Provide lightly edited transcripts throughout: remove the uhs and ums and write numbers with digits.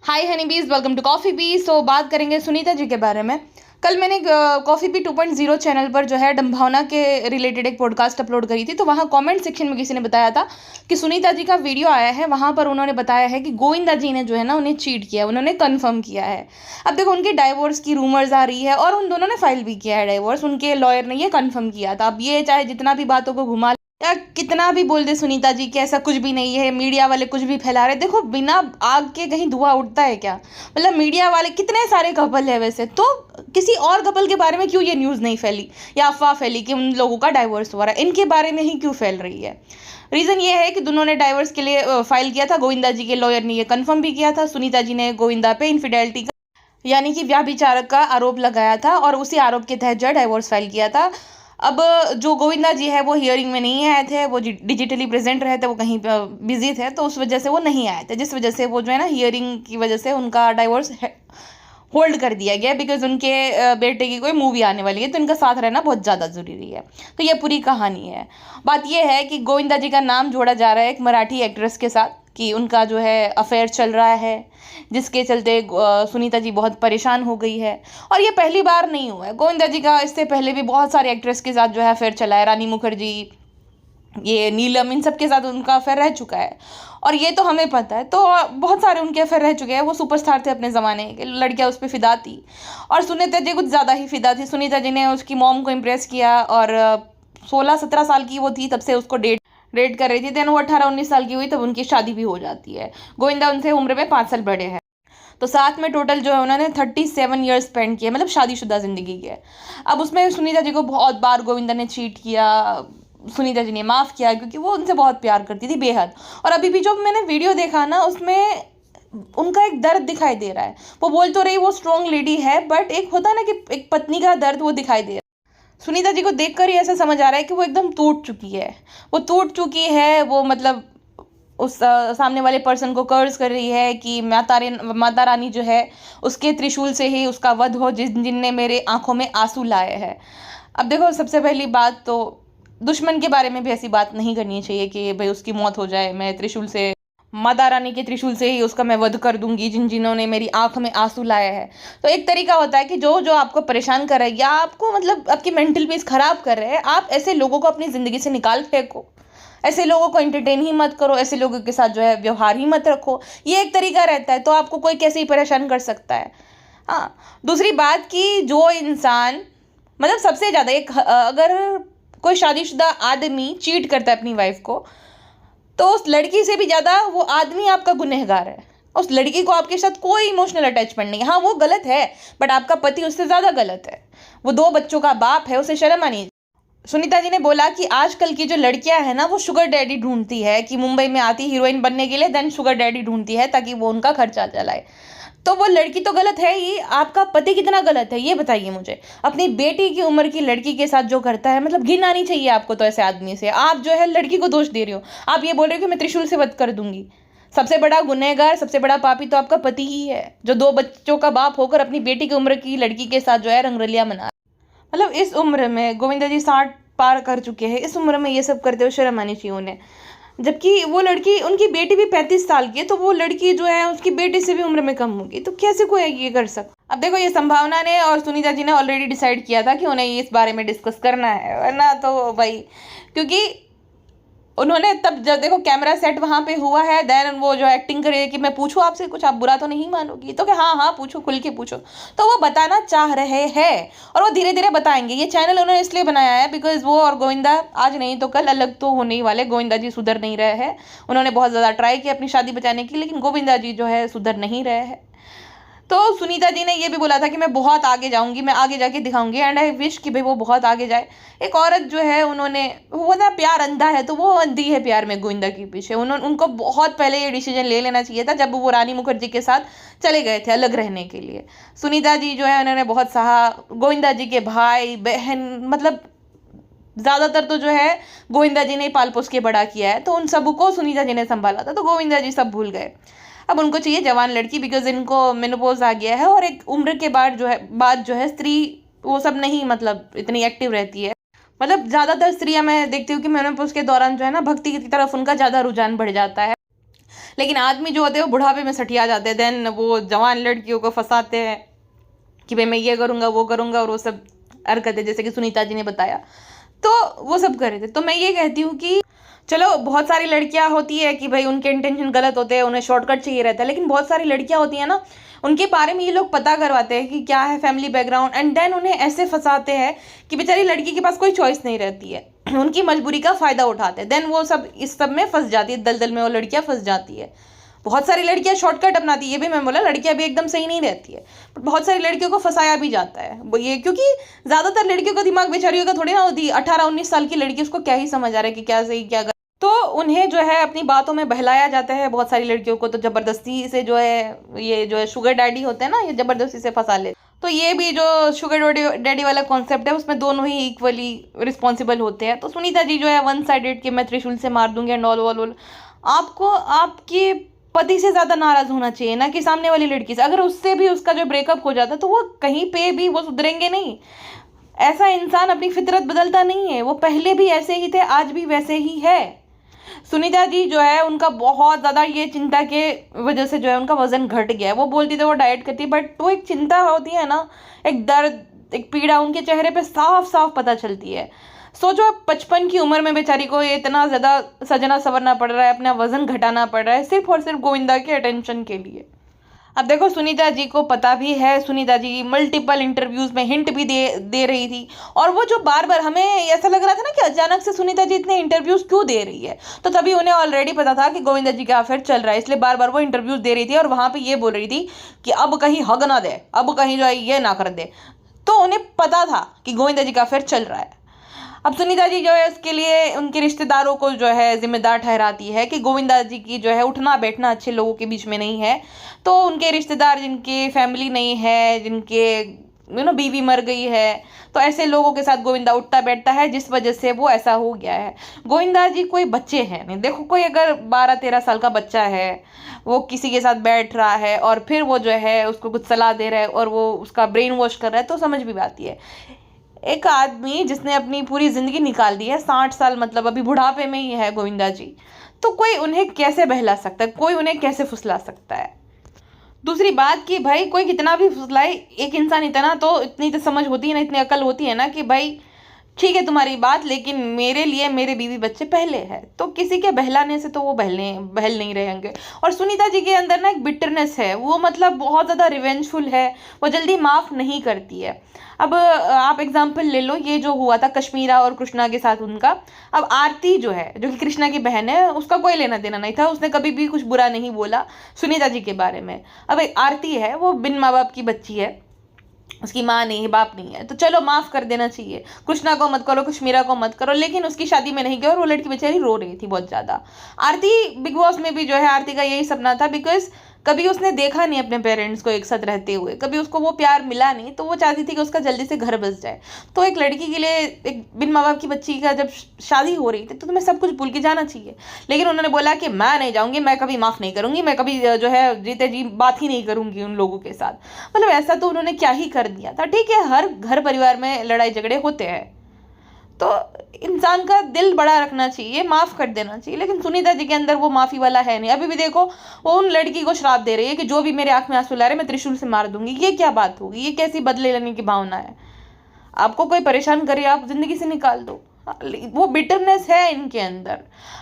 हाय हनी बीज, welcome to coffee बीज। तो बात करेंगे सुनीता जी के बारे में। कल मैंने कॉफ़ी बी 2.0 चैनल पर जो है डम्भावना के रिलेटेड एक पॉडकास्ट अपलोड करी थी। तो वहाँ कमेंट सेक्शन में किसी ने बताया था कि सुनीता जी का वीडियो आया है, वहाँ पर उन्होंने बताया है कि गोविंदा जी ने जो है ना उन्हें चीट किया, उन्होंने कन्फर्म किया है। अब देखो, उनके डाइवोर्स की रूमर्स आ रही है और उन दोनों ने फाइल भी किया है डाइवोर्स, उनके लॉयर ने ये कन्फर्म किया था। अब ये चाहे जितना भी बातों को घुमा या कितना भी बोल दे सुनीता जी कि ऐसा कुछ भी नहीं है, मीडिया वाले कुछ भी फैला रहे, देखो बिना आग के कहीं धुआं उठता है क्या? मतलब मीडिया वाले कितने सारे कपल है वैसे, तो किसी और कपल के बारे में क्यों ये न्यूज़ नहीं फैली या अफवाह फैली कि उन लोगों का डाइवोर्स हो रहा है, इनके बारे में ही क्यों फैल रही है? रीज़न ये है कि दोनों ने डाइवोर्स के लिए फाइल किया था। गोविंदा जी के लॉयर ने ये कन्फर्म भी किया था। सुनीता जी ने गोविंदा पे इनफिडेलिटी का यानी कि व्याभिचारक का आरोप लगाया था और उसी आरोप के तहत जो डाइवोर्स फाइल किया था। अब जो गोविंदा जी है वो हियरिंग में नहीं आए थे, वो डिजिटली प्रेजेंट रहे थे, वो कहीं बिजी थे, तो उस वजह से वो नहीं आए थे, जिस वजह से वो जो है ना हियरिंग की वजह से उनका डाइवोर्स होल्ड कर दिया गया, बिकॉज उनके बेटे की कोई मूवी आने वाली है, तो इनका साथ रहना बहुत ज़्यादा ज़रूरी है। तो ये पूरी कहानी है। बात ये है कि गोविंदा जी का नाम जोड़ा जा रहा है एक मराठी एक्ट्रेस के साथ कि उनका जो है अफेयर चल रहा है, जिसके चलते सुनीता जी बहुत परेशान हो गई है। और ये पहली बार नहीं हुआ है, गोविंदा जी का इससे पहले भी बहुत सारे एक्ट्रेस के साथ जो है अफेयर चला है। रानी मुखर्जी, ये नीलम, इन सब के साथ उनका अफेयर रह चुका है और ये तो हमें पता है। तो बहुत सारे उनके अफेयर रह चुके हैं। वो सुपरस्टार थे अपने ज़माने के, लड़कियां उस पर फिदा थी और सुनीता जी कुछ ज़्यादा ही फिदा थी। सुनीता जी ने उसकी मॉम को इम्प्रेस किया और 16-17 साल की वो थी तब से उसको डेट कर रही थी। देन वो 18-19 साल की हुई तब उनकी शादी भी हो जाती है। गोविंदा उनसे उम्र में 5 साल बड़े हैं। तो साथ में टोटल जो है उन्होंने 37 ईयर्स स्पेंड किए, मतलब शादीशुदा ज़िंदगी के। अब उसमें सुनीता जी को बहुत बार गोविंदा ने चीट किया, सुनीता जी ने माफ़ किया क्योंकि वो उनसे बहुत प्यार करती थी, बेहद। और अभी भी जो मैंने वीडियो देखा ना, उसमें उनका एक दर्द दिखाई दे रहा है। वो बोल तो रही वो स्ट्रॉन्ग लेडी है, बट एक होता है ना कि एक पत्नी का दर्द वो दिखाई दे रहा है। सुनीता जी को देखकर ही ऐसा समझ आ रहा है कि वो एकदम टूट चुकी है। वो टूट चुकी है, वो मतलब उस सामने वाले पर्सन को कर्ज कर रही है कि माता रानी जो है उसके त्रिशूल से ही उसका वध हो, जिनने मेरे आंखों में आंसू लाए हैं। अब देखो, सबसे पहली बात तो दुश्मन के बारे में भी ऐसी बात नहीं करनी चाहिए कि भाई उसकी मौत हो जाए, मैं त्रिशूल से, माता रानी के त्रिशूल से ही उसका मैं वध कर दूंगी, जिन्होंने मेरी आंख में आंसू लाए हैं। तो एक तरीका होता है कि जो जो आपको परेशान कर रहा है या आपको मतलब आपकी मेंटल पीस खराब कर रहे हैं, आप ऐसे लोगों को अपनी ज़िंदगी से निकाल फेंको। ऐसे लोगों को एंटरटेन ही मत करो, ऐसे लोगों के साथ जो है व्यवहार ही मत रखो। ये एक तरीका रहता है, तो आपको कोई कैसे ही परेशान कर सकता है। हाँ, दूसरी बात कि जो इंसान मतलब सबसे ज़्यादा एक अगर कोई शादीशुदा आदमी चीट करता है अपनी वाइफ को, तो उस लड़की से भी ज़्यादा वो आदमी आपका गुनहगार है। उस लड़की को आपके साथ कोई इमोशनल अटैचमेंट नहीं है। हाँ, वो गलत है, बट आपका पति उससे ज़्यादा गलत है। वो 2 बच्चों का बाप है, उसे शर्म आनी। सुनीता जी ने बोला कि आजकल की जो लड़कियां हैं ना, वो शुगर डैडी ढूंढती है कि मुंबई में आती हीरोइन बनने के लिए, देन शुगर डैडी ढूंढती है ताकि वो उनका खर्चा चलाए। तो वो लड़की तो गलत है ही, आपका पति कितना गलत है ये बताइए मुझे। अपनी बेटी की उम्र की लड़की के साथ जो करता है, मतलब घिन आनी चाहिए आपको तो ऐसे आदमी से। आप जो है लड़की को दोष दे रहे हो, आप ये बोल रहे हो कि मैं त्रिशूल से वध कर दूंगी। सबसे बड़ा गुनहगार, सबसे बड़ा पापी तो आपका पति ही है, जो 2 बच्चों का बाप होकर अपनी बेटी की उम्र की लड़की के साथ जो है रंगरलिया मना। मतलब इस उम्र में गोविंदा जी 60 पार कर चुके हैं, इस उम्र में ये सब करते हुए शर्म आनी चाहिए उन्हें। जबकि वो लड़की, उनकी बेटी भी 35 साल की है, तो वो लड़की जो है उसकी बेटी से भी उम्र में कम होगी, तो कैसे कोई ये कर सकता? अब देखो, ये संभावना ने और सुनीता जी ने ऑलरेडी डिसाइड किया था कि उन्हें इस बारे में डिस्कस करना है, वरना तो भाई, क्योंकि उन्होंने तब जब देखो कैमरा सेट वहाँ पे हुआ है, देन वो जो एक्टिंग करे कि मैं पूछूं आपसे कुछ, आप बुरा तो नहीं मानोगी, तो कि हाँ हाँ पूछो, खुल के पूछो। तो वो बताना चाह रहे हैं और वो धीरे धीरे बताएंगे। ये चैनल उन्होंने इसलिए बनाया है बिकॉज वो और गोविंदा आज नहीं तो कल अलग तो होने ही वाले। गोविंदा जी सुधर नहीं रहे हैं, उन्होंने बहुत ज़्यादा ट्राई किया अपनी शादी बचाने की, लेकिन गोविंदा जी जो है सुधर नहीं रहे हैं। तो सुनीता जी ने ये भी बोला था कि मैं बहुत आगे जाऊंगी, मैं आगे जाके दिखाऊंगी, एंड आई विश कि भाई वो बहुत आगे जाए। एक औरत जो है, उन्होंने, वो ना प्यार अंधा है, तो वो अंधी है प्यार में गोविंदा के पीछे। उनको बहुत पहले ये डिसीजन ले लेना चाहिए था, जब वो रानी मुखर्जी के साथ चले गए थे अलग रहने के लिए। सुनीता जी जो है उन्होंने बहुत सहा, गोविंदा जी के भाई बहन, मतलब ज़्यादातर तो जो है गोविंदा जी ने पाल पोस के बड़ा किया है, तो उन सबको सुनीता जी ने संभाला था, तो गोविंदा जी सब भूल गए। अब उनको चाहिए जवान लड़की, बिकॉज इनको मेनोपॉज आ गया है और एक उम्र के बाद जो है स्त्री वो सब नहीं, मतलब इतनी एक्टिव रहती है। मतलब ज़्यादातर स्त्रियां मैं देखती हूँ कि मेनोपॉज के दौरान जो है ना भक्ति की तरफ उनका ज़्यादा रुझान बढ़ जाता है। लेकिन आदमी जो होते हैं वो बुढ़ापे में सठिया जाते हैं, देन वो जवान लड़कियों को फंसाते हैं कि भाई मैं ये करूँगा वो करूँगा, और वो सब हरकतें जैसे कि सुनीता जी ने बताया, तो वो सब कर रहे थे। तो मैं ये कहती हूँ कि चलो बहुत सारी लड़कियां होती है कि भाई उनके इंटेंशन गलत होते हैं, उन्हें शॉर्टकट चाहिए रहता है, लेकिन बहुत सारी लड़कियां होती हैं ना, उनके बारे में ये लोग पता करवाते हैं कि क्या है फैमिली बैकग्राउंड, एंड देन उन्हें ऐसे फंसाते हैं कि बेचारी लड़की के पास कोई चॉइस नहीं रहती है, उनकी मजबूरी का फ़ायदा उठाते हैं, देन वो सब इस सब में फंस जाती है, दलदल में वो लड़कियां फंस जाती है। बहुत सारी लड़कियां शॉर्टकट अपनाती है, ये भी मैं बोला, लड़कियां भी एकदम सही नहीं रहती है, बट बहुत सारी लड़कियों को फंसाया भी जाता है ये, क्योंकि ज़्यादातर लड़कियों का दिमाग बेचारियों का थोड़ी ना होती, 18-19 साल की लड़की, उसको क्या ही समझ आ रहा है कि क्या सही क्या, तो उन्हें जो है अपनी बातों में बहलाया जाता है। बहुत सारी लड़कियों को तो ज़बरदस्ती से जो है ये जो है शुगर डैडी होते हैं ना, ये ज़बरदस्ती से फंसा ले। तो ये भी जो शुगर डैडी वाला कॉन्सेप्ट है, उसमें दोनों ही इक्वली रिस्पॉन्सिबल होते हैं। तो सुनीता जी जो है वन साइडेड कि मैं त्रिशूल से मार दूंगी एंड ऑल, आपको आपके पति से ज़्यादा नाराज़ होना चाहिए ना कि सामने वाली लड़की से। अगर उससे भी उसका जो ब्रेकअप हो जाता तो वो कहीं पे भी वो सुधरेंगे नहीं। ऐसा इंसान अपनी फितरत बदलता नहीं है, वो पहले भी ऐसे ही थे, आज भी वैसे ही है। सुनीता जी जो है उनका बहुत ज़्यादा ये चिंता के वजह से जो है उनका वजन घट गया है। वो बोलती थी वो डाइट करती, बट वो एक चिंता होती है ना, एक दर्द, एक पीड़ा उनके चेहरे पे साफ साफ पता चलती है। सोचो 55 की उम्र में बेचारी को ये इतना ज़्यादा सजना संवरना पड़ रहा है, अपना वजन घटाना पड़ रहा है सिर्फ और सिर्फ गोविंदा के अटेंशन के लिए। अब देखो सुनीता जी को पता भी है, सुनीता जी मल्टीपल इंटरव्यूज़ में हिंट भी दे रही थी, और वो जो बार बार हमें ऐसा लग रहा था ना कि अचानक से सुनीता जी इतने इंटरव्यूज़ क्यों दे रही है, तो तभी उन्हें ऑलरेडी पता था कि गोविंदा जी का अफेयर चल रहा है, इसलिए बार बार वो इंटरव्यूज़ दे रही थी और वहाँ पर ये बोल रही थी कि अब कहीं हग ना दे, अब कहीं जो है ये ना कर दे। तो उन्हें पता था कि गोविंदा जी का अफेयर चल रहा है। अब सुनीता जी जो है उसके लिए उनके रिश्तेदारों को जो है जिम्मेदार ठहराती है कि गोविंदा जी की जो है उठना बैठना अच्छे लोगों के बीच में नहीं है। तो उनके रिश्तेदार जिनके फैमिली नहीं है, जिनके बीवी मर गई है, तो ऐसे लोगों के साथ गोविंदा उठता बैठता है, जिस वजह से वो ऐसा हो गया है। गोविंदा जी कोई बच्चे हैं नहीं, देखो कोई अगर 12-13 साल का बच्चा है, वो किसी के साथ बैठ रहा है और फिर वो जो है उसको कुछ सलाह दे रहा है और वो उसका ब्रेन वॉश कर रहा है, तो समझ भी आती है। एक आदमी जिसने अपनी पूरी ज़िंदगी निकाल दी है, 60 साल, मतलब अभी बुढ़ापे में ही है गोविंदा जी, तो कोई उन्हें कैसे बहला सकता है, कोई उन्हें कैसे फुसला सकता है। दूसरी बात कि भाई कोई कितना भी फुसलाए, एक इंसान इतना तो इतनी तो समझ होती है ना, इतनी अकल होती है ना कि भाई ठीक है तुम्हारी बात, लेकिन मेरे लिए मेरे बीवी बच्चे पहले है, तो किसी के बहलाने से तो वो बहल नहीं रहेंगे। और सुनीता जी के अंदर ना एक बिटरनेस है, वो मतलब बहुत ज़्यादा रिवेंजफुल है, वो जल्दी माफ़ नहीं करती है। अब आप एग्जाम्पल ले लो, ये जो हुआ था कश्मीरा और कृष्णा के साथ उनका। अब आरती जो है, जो कि कृष्णा की बहन है, उसका कोई लेना देना नहीं था, उसने कभी भी कुछ बुरा नहीं बोला सुनीता जी के बारे में। अब आरती है, वो बिन माँ बाप की बच्ची है, उसकी माँ नहीं है, बाप नहीं है, तो चलो माफ़ कर देना चाहिए। कृष्णा को मत करो, कश्मीरा को मत करो, लेकिन उसकी शादी में नहीं किया और वो लड़की बेचारी रो रही थी बहुत ज़्यादा। आरती बिग बॉस में भी जो है आरती का यही सपना था, बिकॉज कभी उसने देखा नहीं अपने पेरेंट्स को एक साथ रहते हुए, कभी उसको वो प्यार मिला नहीं, तो वो चाहती थी कि उसका जल्दी से घर बस जाए। तो एक लड़की के लिए, एक बिन माँ बाप की बच्ची का जब शादी हो रही थी, तो तुम्हें सब कुछ भूल के जाना चाहिए। लेकिन उन्होंने बोला कि मैं नहीं जाऊँगी, मैं कभी माफ़ नहीं करूँगी, मैं कभी जो है जीते जी बात ही नहीं करूँगी उन लोगों के साथ। मतलब ऐसा तो उन्होंने क्या ही कर दिया था। ठीक है, हर घर परिवार में लड़ाई झगड़े होते हैं, तो इंसान का दिल बड़ा रखना चाहिए, माफ़ कर देना चाहिए। लेकिन सुनीता जी के अंदर वो माफ़ी वाला है नहीं। अभी भी देखो, वो उन लड़की को श्राप दे रही है कि जो भी मेरे आंख में आंसू ला रहे मैं त्रिशूल से मार दूंगी। ये क्या बात होगी, ये कैसी बदले लेने की भावना है। आपको कोई परेशान करे, आप जिंदगी से निकाल दो। वो बिटरनेस है इनके अंदर।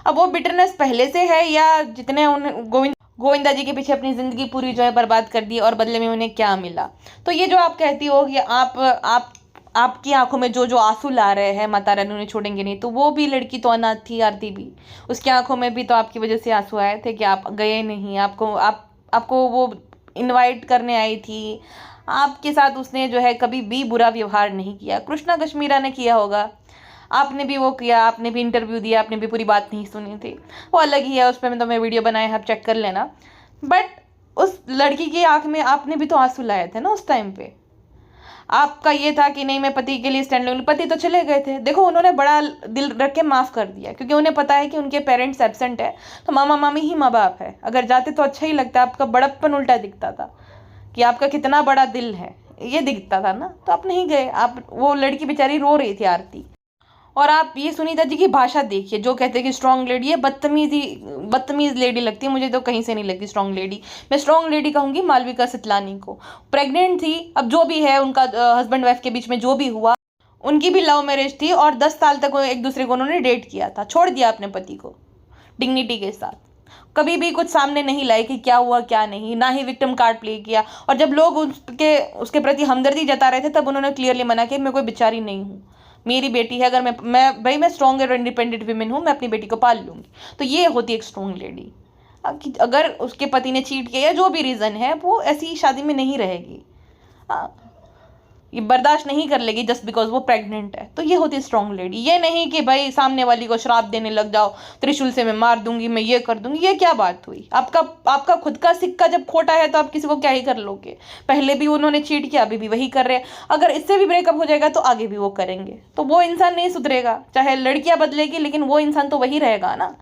अब वो बिटरनेस पहले से है या जितने गोविंदा जी के पीछे अपनी ज़िंदगी पूरी जो है बर्बाद कर दी और बदले में उन्हें क्या मिला। तो ये जो आप कहती हो कि आपकी आंखों में जो जो आंसू ला रहे हैं माता रानी उन्हें छोड़ेंगे नहीं, तो वो भी लड़की तो अनाथ थी, आरती भी, उसकी आंखों में भी तो आपकी वजह से आंसू आए थे कि आप गए नहीं। आपको वो इनवाइट करने आई थी, आपके साथ उसने जो है कभी भी बुरा व्यवहार नहीं किया। कृष्णा कश्मीरा ने किया होगा, आपने भी वो किया, आपने भी इंटरव्यू दिया, आपने भी पूरी बात नहीं सुनी थी, वो अलग ही है, उस पर तो मैं वीडियो बनाए, आप चेक कर लेना। बट उस लड़की की आंख में आपने भी तो आंसू लाए थे ना उस टाइम पे। आपका ये था कि नहीं मैं पति के लिए स्टैंड लूंगी, पति तो चले गए थे। देखो उन्होंने बड़ा दिल रख के माफ़ कर दिया, क्योंकि उन्हें पता है कि उनके पेरेंट्स एब्सेंट है, तो मामा मामी ही माँ बाप है। अगर जाते तो अच्छा ही लगता, आपका बड़प्पन उल्टा दिखता था कि आपका कितना बड़ा दिल है, ये दिखता था ना। तो आप नहीं गए, आप, वो लड़की बेचारी रो रही थी आरती, और आप ये सुनीता जी की भाषा देखिए, जो कहते हैं कि स्ट्रॉन्ग लेडी है, बदतमीज लेडी लगती है मुझे, तो कहीं से नहीं लगती स्ट्रॉन्ग लेडी। मैं स्ट्रॉन्ग लेडी कहूंगी मालविका सितलानी को। प्रेग्नेंट थी, अब जो भी है उनका हस्बैंड वाइफ के बीच में जो भी हुआ, उनकी भी लव मैरिज थी और 10 साल तक एक दूसरे को उन्होंने डेट किया था, छोड़ दिया अपने पति को डिग्निटी के साथ, कभी भी कुछ सामने नहीं लाए कि क्या हुआ क्या नहीं, ना ही विक्टिम कार्ड प्ले किया। और जब लोग उसके प्रति हमदर्दी जता रहे थे तब उन्होंने क्लियरली मना किया मैं कोई बेचारी नहीं हूँ, मेरी बेटी है, अगर मैं स्ट्रॉन्ग और इंडिपेंडेंट वीमेन हूँ, मैं अपनी बेटी को पाल लूंगी। तो ये होती है एक स्ट्रॉन्ग लेडी। अगर उसके पति ने चीट किया या जो भी रीज़न है, वो ऐसी शादी में नहीं रहेगी, ये बर्दाश्त नहीं कर लेगी जस्ट बिकॉज वो प्रेग्नेंट है। तो ये होती है स्ट्रॉन्ग लेडी। ये नहीं कि भाई सामने वाली को श्राप देने लग जाओ, त्रिशूल से मैं मार दूंगी, मैं ये कर दूंगी। ये क्या बात हुई? आपका खुद का सिक्का जब खोटा है तो आप किसी को क्या ही कर लोगे? पहले भी उन्होंने चीट किया, अभी भी वही कर रहे हैं। अगर इससे भी ब्रेकअप हो जाएगा तो आगे भी वो करेंगे, तो वो इंसान नहीं सुधरेगा। चाहे लड़कियां बदलेगी लेकिन वो इंसान तो वही रहेगा ना।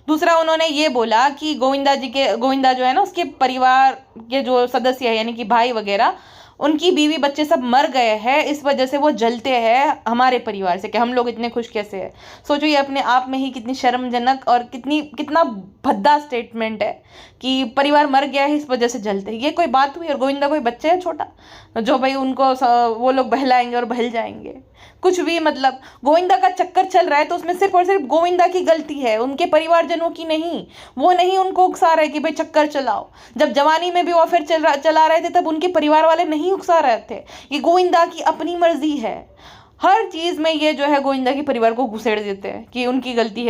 दूसरा, उन्होंने ये बोला कि गोविंदा जो है ना, उसके परिवार के जो सदस्य है यानी कि भाई वगैरह, उनकी बीवी बच्चे सब मर गए हैं, इस वजह से वो जलते हैं हमारे परिवार से कि हम लोग इतने खुश कैसे हैं। सोचो, ये अपने आप में ही कितनी शर्मजनक और कितना भद्दा स्टेटमेंट है कि परिवार मर गया है इस वजह से जलते हैं। ये कोई बात हुई? और गोविंदा कोई बच्चे है छोटा जो भाई उनको वो लोग बहलाएंगे और बहल जाएंगे? कुछ भी मतलब गोविंदा का चक्कर चल रहा है तो उसमें सिर्फ और सिर्फ गोविंदा की गलती है, उनके परिवारजनों की नहीं। वो नहीं उनको उकसा रहे कि भाई चक्कर चलाओ। जब जवानी में भी वो अफेयर चला रहे थे तब उनके परिवार वाले नहीं उकसा रहे थे। ये गोविंदा की अपनी मर्जी है। हर चीज में ये जो है गोविंदा के परिवार को घुसेड़ देते हैं कि उनकी गलती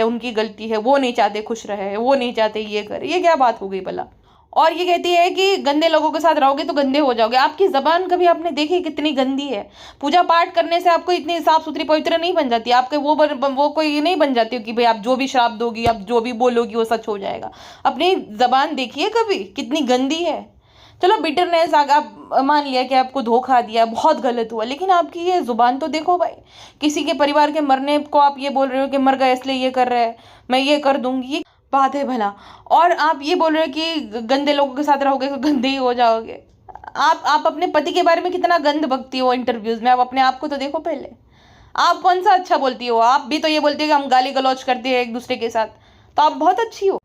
है, वो नहीं चाहते खुश रहे, वो नहीं चाहते ये करे। ये क्या बात हो गई भला? और ये कहती है कि गंदे लोगों के साथ रहोगे तो गंदे हो जाओगे। आपकी जबान कभी आपने देखी कितनी गंदी है? पूजा पाठ करने से आपको इतनी साफ सुथरी पवित्र नहीं बन जाती। आपके वो कोई नहीं बन जाती कि भाई आप जो भी श्राप दोगी, आप जो भी बोलोगी वो सच हो जाएगा। अपनी जबान देखिए कभी कितनी गंदी है। चलो बिटरनेस आप मान लिया कि आपको धोखा दिया, बहुत गलत हुआ, लेकिन आपकी ये जुबान तो देखो भाई। किसी के परिवार के मरने को आप ये बोल रहे हो कि मर गए इसलिए ये कर रहे हैं, मैं ये कर दूंगी, ये बात है भला? और आप ये बोल रहे हो कि गंदे लोगों के साथ रहोगे तो गंदे ही हो जाओगे। आप अपने पति के बारे में कितना गंद बकती हो इंटरव्यूज में। आप अपने आप को तो देखो पहले। आप कौन सा अच्छा बोलती हो? आप भी तो ये बोलती हो कि हम गाली गलौज करते हैं एक दूसरे के साथ, तो आप बहुत अच्छी हो।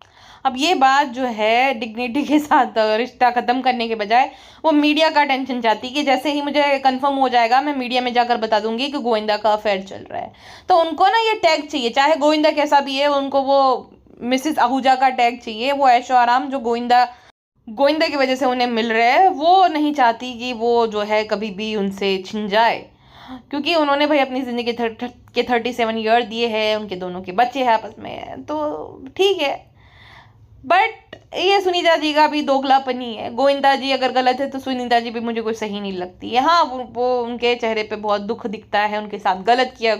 अब ये बात जो है डिग्निटी के साथ रिश्ता खत्म करने के बजाय वो मीडिया का टेंशन चाहती कि जैसे ही मुझे कंफर्म हो जाएगा मैं मीडिया में जाकर बता दूंगी कि गोविंदा का अफेयर चल रहा है। तो उनको ना ये टैग चाहिए, चाहे गोविंदा कैसा भी है, उनको वो मिसेस आहूजा का टैग चाहिए। वो ऐशो आराम जो गोविंदा की वजह से उन्हें मिल रहे हैं, वो नहीं चाहती कि वो जो है कभी भी उनसे छिन जाए, क्योंकि उन्होंने भाई अपनी ज़िंदगी के 37 ईयर दिए हैं, उनके दोनों के बच्चे हैं आपस में, तो ठीक है। बट ये सुनीता जी का भी दोगलापनी है। गोविंदा जी अगर गलत है तो सुनीता जी भी मुझे कोई सही नहीं लगती है। हाँ, वो उनके चेहरे पे बहुत दुख दिखता है, उनके साथ गलत किया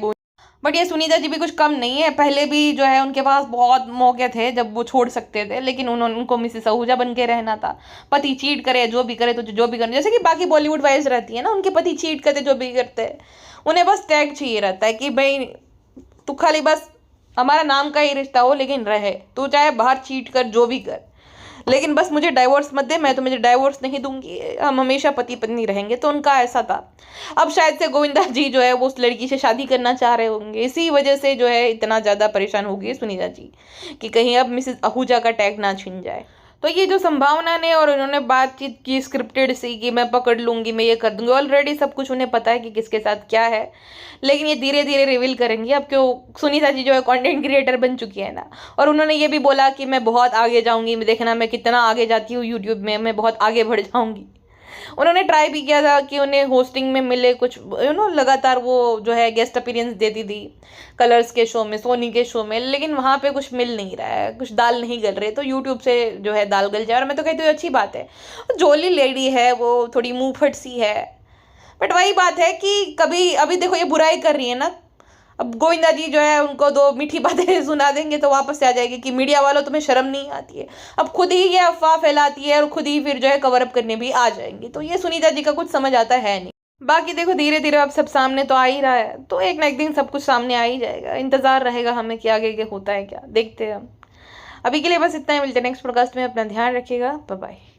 बट ये सुनीता जी भी कुछ कम नहीं है। पहले भी जो है उनके पास बहुत मौके थे जब वो छोड़ सकते थे, लेकिन उनको मिसेस आहूजा बन के रहना था। पति चीट करे जो भी करे तो जो भी करे, जैसे कि बाकी बॉलीवुड वाइज रहती है ना, उनके पति चीट करते जो भी करते हैं, उन्हें बस टैग चाहिए रहता है कि भाई तू खाली बस हमारा नाम का ही रिश्ता हो लेकिन रहे, तू चाहे बाहर चीट कर जो भी कर, लेकिन बस मुझे डाइवोर्स मत दे, मैं तो मुझे डाइवोर्स नहीं दूंगी, हम हमेशा पति पत्नी रहेंगे। तो उनका ऐसा था। अब शायद से गोविंदा जी जो है वो उस लड़की से शादी करना चाह रहे होंगे, इसी वजह से जो है इतना ज़्यादा परेशान हो गई सुनीता जी कि कहीं अब मिसेस आहूजा का टैग ना छिन जाए। तो ये जो संभावना ने और उन्होंने बातचीत की स्क्रिप्टेड सी कि मैं पकड़ लूंगी, मैं ये कर दूंगी, ऑलरेडी सब कुछ उन्हें पता है कि किसके साथ क्या है, लेकिन ये धीरे धीरे रिवील करेंगी। अब क्यों सुनीता जी जो है कंटेंट क्रिएटर बन चुकी है ना, और उन्होंने ये भी बोला कि मैं बहुत आगे जाऊंगी, मैं देखना मैं कितना आगे जाती हूँ यूट्यूब में, मैं बहुत आगे बढ़ जाऊंगी। उन्होंने ट्राई भी किया था कि उन्हें होस्टिंग में मिले कुछ लगातार वो जो है गेस्ट अपीयरेंस देती थी कलर्स के शो में, सोनी के शो में, लेकिन वहाँ पे कुछ मिल नहीं रहा है, कुछ दाल नहीं गल रही। तो यूट्यूब से जो है दाल गल जाए, और मैं तो कहती हूँ अच्छी बात है। जोली लेडी है, वो थोड़ी मुँहफट सी है, बट वही बात है कि कभी अभी देखो ये बुराई कर रही है ना, अब गोविंदा जी जो है उनको दो मीठी बातें सुना देंगे तो वापस से आ जाएगी कि मीडिया वालों तुम्हें शर्म नहीं आती है। अब खुद ही ये अफवाह फैलाती है और खुद ही फिर जो है कवर अप करने भी आ जाएंगी। तो ये सुनीता जी का कुछ समझ आता है नहीं। बाकी देखो धीरे धीरे अब सब सामने तो आ ही रहा है, तो एक ना एक दिन सब कुछ सामने आ ही जाएगा। इंतजार रहेगा हमें कि आगे होता है क्या, देखते हैं हम। अभी के लिए बस इतना ही, मिलते हैं नेक्स्ट पॉडकास्ट में। अपना ध्यान रखिएगा, बाय बाय।